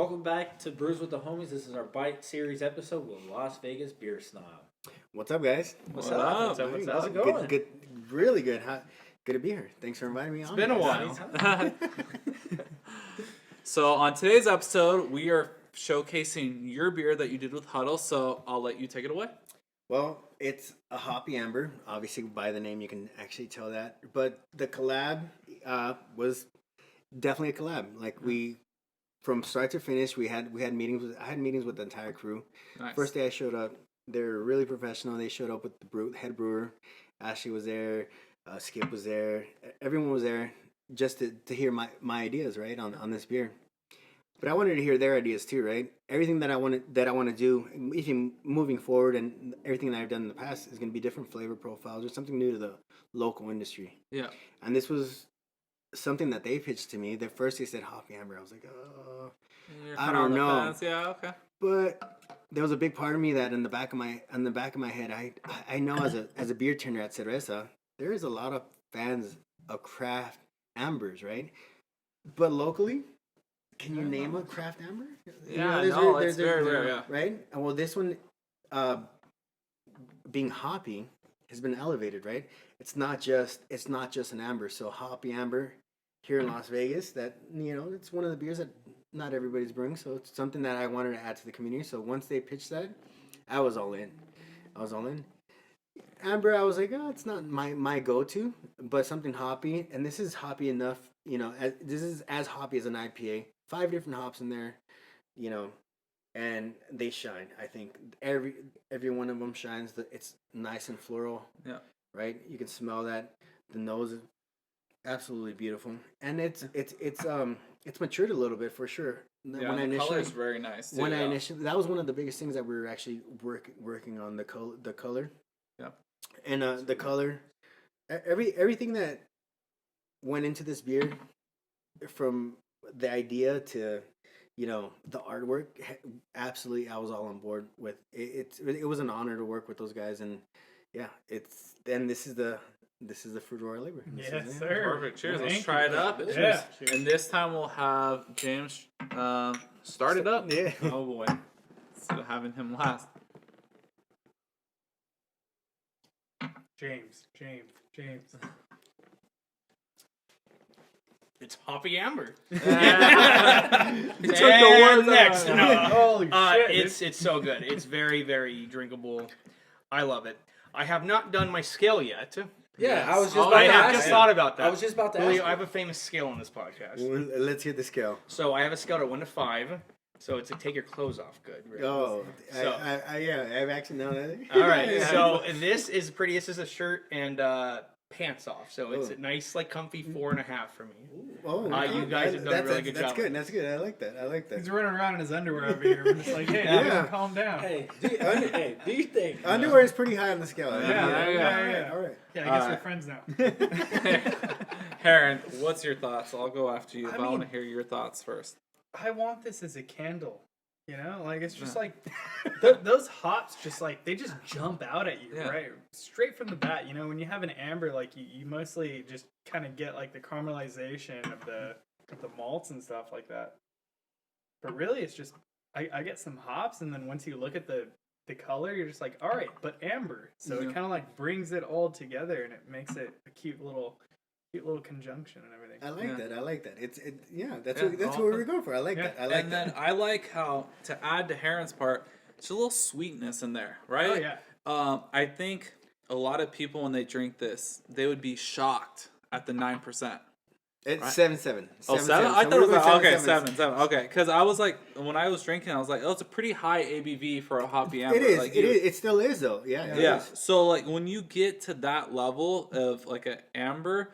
Welcome back to Brews with the Homies. This is our Bite Series episode with Las Vegas Beer Snob. What's up, guys? What's up? What's How's it going? Good, really good. Good to be here. Thanks for inviting me on. It's been a while. So on today's episode, we are showcasing your beer that you did with HUDL, so I'll let you take it away. Well, it's a Hoppy Amber. Obviously, by the name, you can actually tell that. But the collab was definitely a collab. Like from start to finish, I had meetings with the entire crew. Nice. First day I showed up, they're really professional. They showed up with the head brewer. Ashley was there. Skip was there. Everyone was there just to hear my ideas, right, on this beer. But I wanted to hear their ideas too, right? Everything that I want to do, even moving forward, and everything that I've done in the past is going to be different flavor profiles or something new to the local industry. Yeah. And this was something that they pitched to me. At first they said Hoppy Amber. I was like, oh, I don't know. Fence. Yeah, okay. But there was a big part of me that in the back of my head, I know as a beer tender at Cerveza, there is a lot of fans of craft ambers, right? But locally, can you name a craft amber? Yeah, there's very rare, yeah. Right? And well, this one, being hoppy, has been elevated, right? It's not just an amber. So Hoppy Amber here in Las Vegas, that it's one of the beers that not everybody's brewing. So it's something that I wanted to add to the community. So once they pitched that, I was all in. Amber, I was like, oh, it's not my go-to, but something hoppy, and this is hoppy enough. This is as hoppy as an IPA. 5 different hops in there, and they shine. I think every one of them shines. It's nice and floral. Yeah. Right. You can smell that. The nose is absolutely beautiful, and it's matured a little bit for sure. Yeah, the color is very nice. Too, that was one of the biggest things that we were actually working on, the color. Yeah. And the color, everything that went into this beer, from the idea to the artwork, absolutely, I was all on board with it. It was an honor to work with those guys, and yeah, this is the fruit of our labor. Yes, sir. Perfect. Cheers. Thank Let's try it up. Yeah. Cheers. And this time we'll have James start it up. Yeah. Oh boy. Instead of having him last. James. It's Hoppy Amber. You took the words next. out. No. Holy shit. It's so good. It's very, very drinkable. I love it. I have not done my scale yet. Yeah, I was just Oh, about I to have ask just you. thought about that. I was just about to ask Julio, you. I have a famous scale on this podcast. Well, let's hit the scale. So I have a scale of 1 to 5. So it's a take your clothes off good. Right? Oh, So- I've actually known that. All right. So and this is pretty. This is a shirt and pants off. So it's Oh. a nice, like, comfy 4.5 for me. Oh, you guys have done a really good that's job. good. That's good. I like that. He's running around in his underwear over here. We're just like, hey, Yeah. calm down. Hey, do you think? Underwear is pretty high on the scale. Yeah. All right. Yeah, I guess Alright. we're friends now. Heron, what's your thoughts? I'll go after you, I but I want to mean- hear your thoughts first. I want this as a candle. Like it's just Yeah. like those hops, just like they just jump out at you, Yeah. right? Straight from the bat. When you have an amber, like you mostly just kind of get like the caramelization of the malts and stuff like that. But really, it's just I get some hops, and then once you look at the color, you're just like, all right, but amber. So Yeah. it kind of like brings it all together, and it makes it a cute little conjunction and everything. I like that. That's Yeah, what we were going for. I like Yeah. that. I like And that. then I like how, to add to Heron's part, there's a little sweetness in there, right? Oh yeah. I think a lot of people, when they drink this, they would be shocked at the 9%. It's right. 7.7. Oh, 7? I thought it We're was going okay, 7. 7. Okay, because I was like, when I was drinking, I was like, oh, it's a pretty high ABV for a Hoppy Amber. It is. Like, It is. It still is though. Yeah. it Yeah. is. So like when you get to that level of like an amber,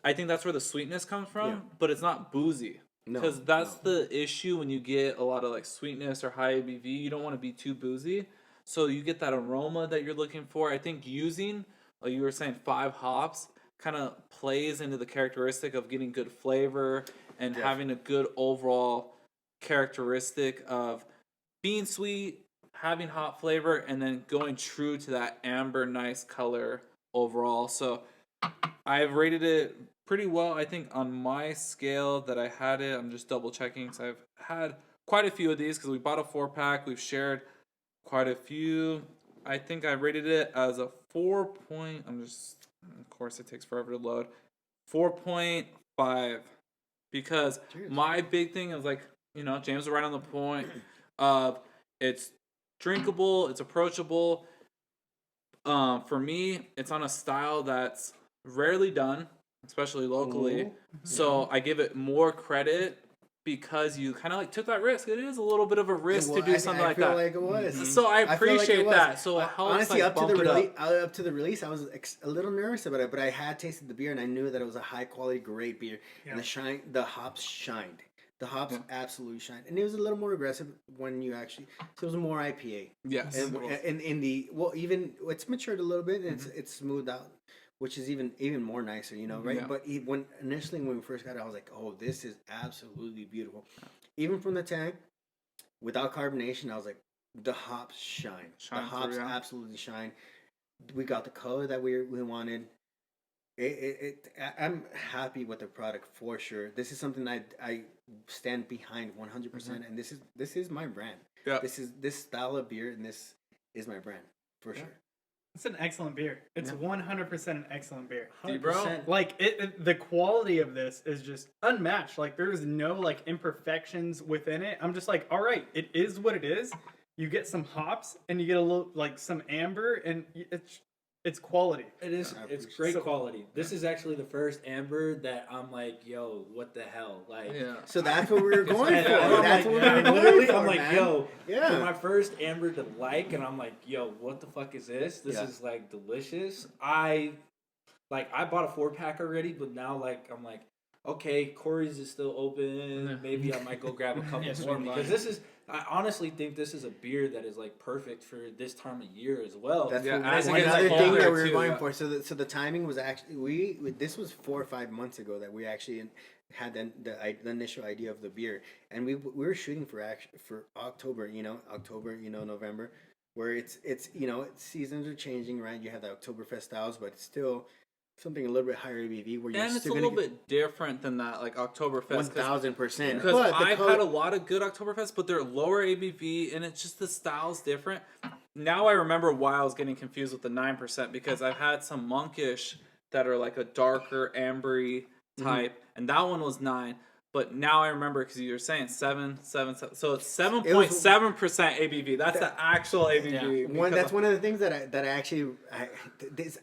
I think that's where the sweetness comes from, Yeah. but it's not boozy. No, Because that's the issue when you get a lot of like sweetness or high ABV. You don't want to be too boozy. So you get that aroma that you're looking for. I think using, like you were saying, 5 hops kind of plays into the characteristic of getting good flavor and having a good overall characteristic of being sweet, having hop flavor, and then going true to that amber nice color overall. So I've rated it pretty well. I think on my scale that I had it, I'm just double checking because I've had quite a few of these because we bought a 4-pack. We've shared quite a few. I think I rated it as a 4 point. Of course, it takes forever to load. 4.5 because Cheers. my big thing is like, James was right on the point of it's drinkable, it's approachable. For me, it's on a style that's rarely done, especially locally. Ooh. So I give it more credit because you kind of like took that risk. It is a little bit of a risk to do something like that. I feel like it was. So I feel like it appreciate was. that. So it helps Honestly, like, bump it up. up to the release, I was a little nervous about it, but I had tasted the beer and I knew that it was a high quality, great beer, and the hops shined. The hops absolutely shined, and it was a little more aggressive when you actually. So it was more IPA. Yes. And in the even it's matured a little bit, and it's smoothed out, which is even more nicer, right? Yeah. But when we first got it, I was like, oh, this is absolutely beautiful. Even from the tank, without carbonation, I was like, the hops shine. The hops absolutely shine. We got the color that we wanted. I'm happy with the product for sure. This is something I stand behind 100%, and this is my brand. Yeah. This style of beer, and this is my brand for sure. It's an excellent beer. It's 100% an excellent beer. 100%. Like the quality of this is just unmatched. Like there is no like imperfections within it. I'm just like, all right, it is what it is. You get some hops and you get a little like some amber, and it's quality. It is. It's great quality. This is actually the first amber that I'm like, yo, what the hell? Like, So that's what we were going for. I'm That's like, what we were going literally, for, I'm like, man. yo, Yeah. for my first amber to like, and I'm like, yo, what the fuck is this? This is like delicious. I bought a 4-pack already, but now I'm like, okay, Corey's is still open. Maybe I might go grab a couple more because I honestly think this is a beer that is like perfect for this time of year as well. That's as it one gets other thing colder that we were too, going for. So the timing was actually this was 4 or 5 months ago that we actually had the initial idea of the beer, and we were shooting for October, November, where it's seasons are changing, right? You have the Oktoberfest styles, but it's still something a little bit higher ABV where you're And it's still a little bit different than that, like Oktoberfest. 1000%. Because I've had a lot of good Oktoberfest, but they're lower ABV, and it's just the style's different. Now I remember why I was getting confused with the 9% because I've had some monkish that are like a darker ambery type, and that one was 9. But now I remember because you were saying 7. So it's 7.7% ABV. That's the actual ABV. That's one of the things that I actually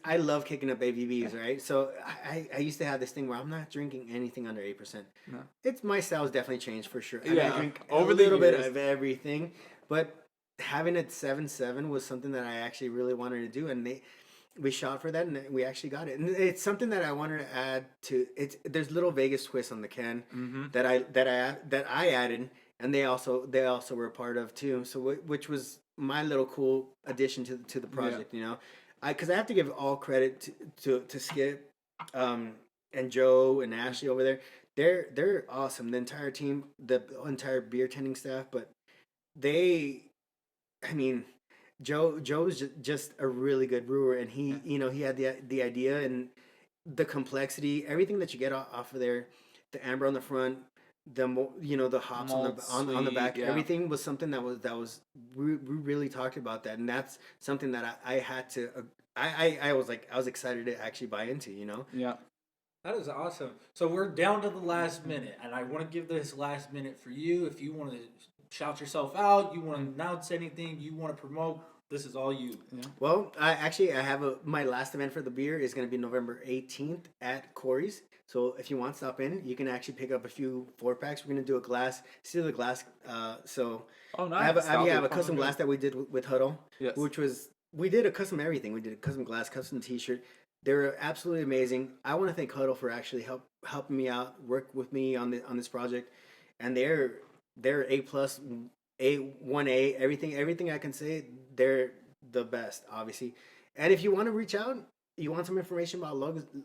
I love kicking up ABVs, right? So I used to have this thing where I'm not drinking anything under 8%. No. It's my style's definitely changed for sure. Yeah, I drink over a the little bit years. of everything, but having it 7.7 was something that I actually really wanted to do, and we shot for that, and we actually got it. And it's something that I wanted to add to it. There's little Vegas twists on the can that I added, and they also were a part of too. So which was my little cool addition to the project. Because I have to give all credit to Skip, and Joe and Ashley over there. They're awesome. The entire team, the entire beer tending staff, but Joe's just a really good brewer, and he had the idea and the complexity, everything that you get off of there, the amber on the front, the hops on the back, everything was something that was we really talked about that, and that's something that I had to I was excited to actually buy into, Yeah. That is awesome. So we're down to the last minute, and I want to give this last minute for you. If you want to shout yourself out, you want to announce anything, you want to promote, this is all you. Yeah. Well, I have my last event for the beer is going to be November 18th at Corey's. So if you want to stop in, you can actually pick up a few 4-packs. We're going to do a glass. Oh, nice. I have a custom glass that we did with HUDL, yes. which was, we did a custom everything. We did a custom glass, custom t-shirt. They're absolutely amazing. I want to thank HUDL for actually helping me out, work with me on this project, and they're A+, A1A, everything I can say. They're the best, obviously. And if you want to reach out, you want some information about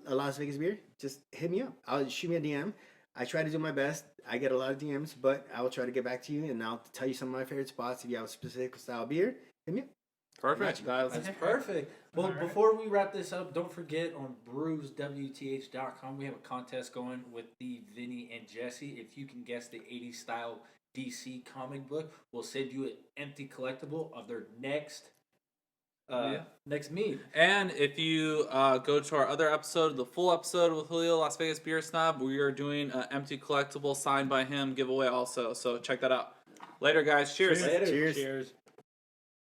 Las Vegas beer, just hit me up. I'll shoot me a DM. I try to do my best. I get a lot of DMs, but I will try to get back to you, and I'll tell you some of my favorite spots. If you have a specific style of beer, hit me up. Perfect, guys. That's perfect. Well, before we wrap this up, don't forget on brewswth.com we have a contest going with the Vinny and Jesse. If you can guess the 80s style DC comic book will send you an empty collectible of their next next mead. And if you go to our other episode, the full episode with Julio, Las Vegas Beer Snob, we are doing an empty collectible signed by him giveaway also. So check that out. Later, guys. Cheers. Later. Cheers. Cheers.